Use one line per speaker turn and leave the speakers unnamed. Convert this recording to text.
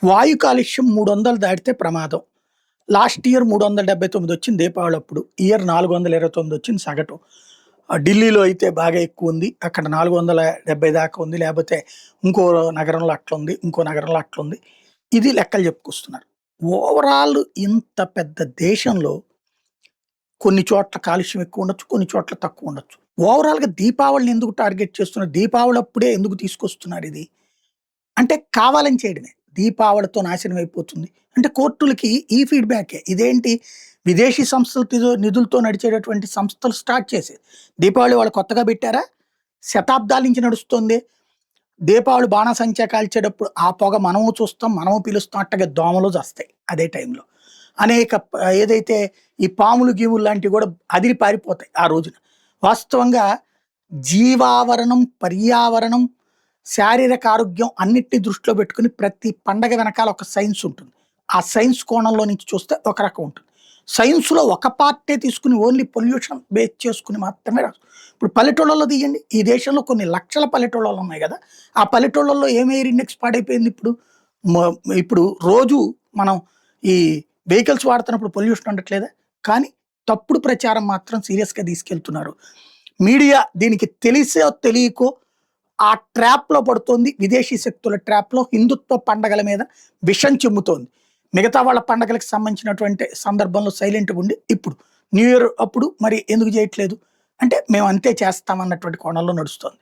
వాయు కాలుష్యం 300 దాటితే ప్రమాదం. లాస్ట్ ఇయర్ 379 వచ్చింది దీపావళి అప్పుడు. ఇయర్ 429 వచ్చింది సగటు. ఢిల్లీలో అయితే బాగా ఎక్కువుంది. అక్కడ 470 దాకా ఉంది. లేపోతే ఇంకో నగరంలో అట్లుంది. ఇంకో నగరంలో అట్లుంది. ఇది లెక్కలు చెప్పుకొస్తున్నారు. ఓవరాల్ ఇంత పెద్ద దేశంలో కొన్ని చోట్ల కాలుష్యం ఎక్కువ ఉండొచ్చు. కొన్ని చోట్ల తక్కువ ఉండొచ్చు. ఓవరాల్‌గా దీపావళిని ఎందుకు టార్గెట్ చేస్తున్నారు? దీపావళి అప్పుడే ఎందుకు తీసుకొస్తున్నారు ఇది? అంటే కావాలని చేయడమే. దీపావళితో నాశనం అయిపోతుంది. అంటే కోర్టులకి ఈ ఫీడ్‌బ్యాకే. ఇదేంటి విదేశీ సంస్థలతో నిధులతో నడిచేటటువంటి సంస్థలు స్టార్ట్ చేసేది. దీపావళి వాళ్ళు కొత్తగా పెట్టారా? శతాబ్దాల నుంచి నడుస్తుంది. దీపావళి బాణాసంచా కాల్చేటప్పుడు ఆ పొగ మనము చూస్తాం, మనము పీలుస్తాం. అట్టగే దోమలు చస్తాయి అదే టైంలో. అనేక ఏదైతే ఈ పాములు, గీములు లాంటివి కూడా అదిరి పారిపోతాయి ఆ రోజున. వాస్తవంగా జీవావరణం, పర్యావరణం, శారీరక ఆరోగ్యం అన్నిటిని దృష్టిలో పెట్టుకొని ప్రతి పండగ వెనకాల ఒక సైన్స్ ఉంటుంది. ఆ సైన్స్ కోణంలో నుంచి చూస్తే ఒక రకం ఉంటుంది. సైన్స్‌లో ఒక పార్టే తీసుకొని ఓన్లీ పొల్యూషన్ బేస్ చేసుకొని మాత్రమే రాదు. ఇప్పుడు పల్లెటూళ్ళలో తీయండి. ఈ దేశంలో కొన్ని లక్షల పల్లెటూళ్ళలు ఉన్నాయి గదా! ఆ పల్లెటూళ్ళలో ఏం ఎయిర్ ఇండెక్స్ పాడైపోయింది ఇప్పుడు. మ ఇప్పుడు రోజు మనం ఈ వెహికల్స్ వాడుతున్నప్పుడు పొల్యూషన్ ఉండట్లేదా? కానీ తప్పుడు ప్రచారం మాత్రం సీరియస్‌గా తీసుకెళ్తున్నారు. మీడియా దీనికి తెలిసో తెలియకో ఆ ట్రాప్‌లో పడుతోంది. విదేశీ శక్తుల ట్రాప్‌లో హిందుత్వ పండగల మీద విషం చిమ్ముతోంది. మిగతా వాళ్ళ పండగలకు సంబంధించినటువంటి సందర్భంలో సైలెంట్‌గా ఉండి, ఇప్పుడు న్యూ ఇయర్ అప్పుడు మరి ఎందుకు చేయట్లేదు? అంటే మేము అంతే చేస్తాం అన్నటువంటి కోణంలో నడుస్తోంది.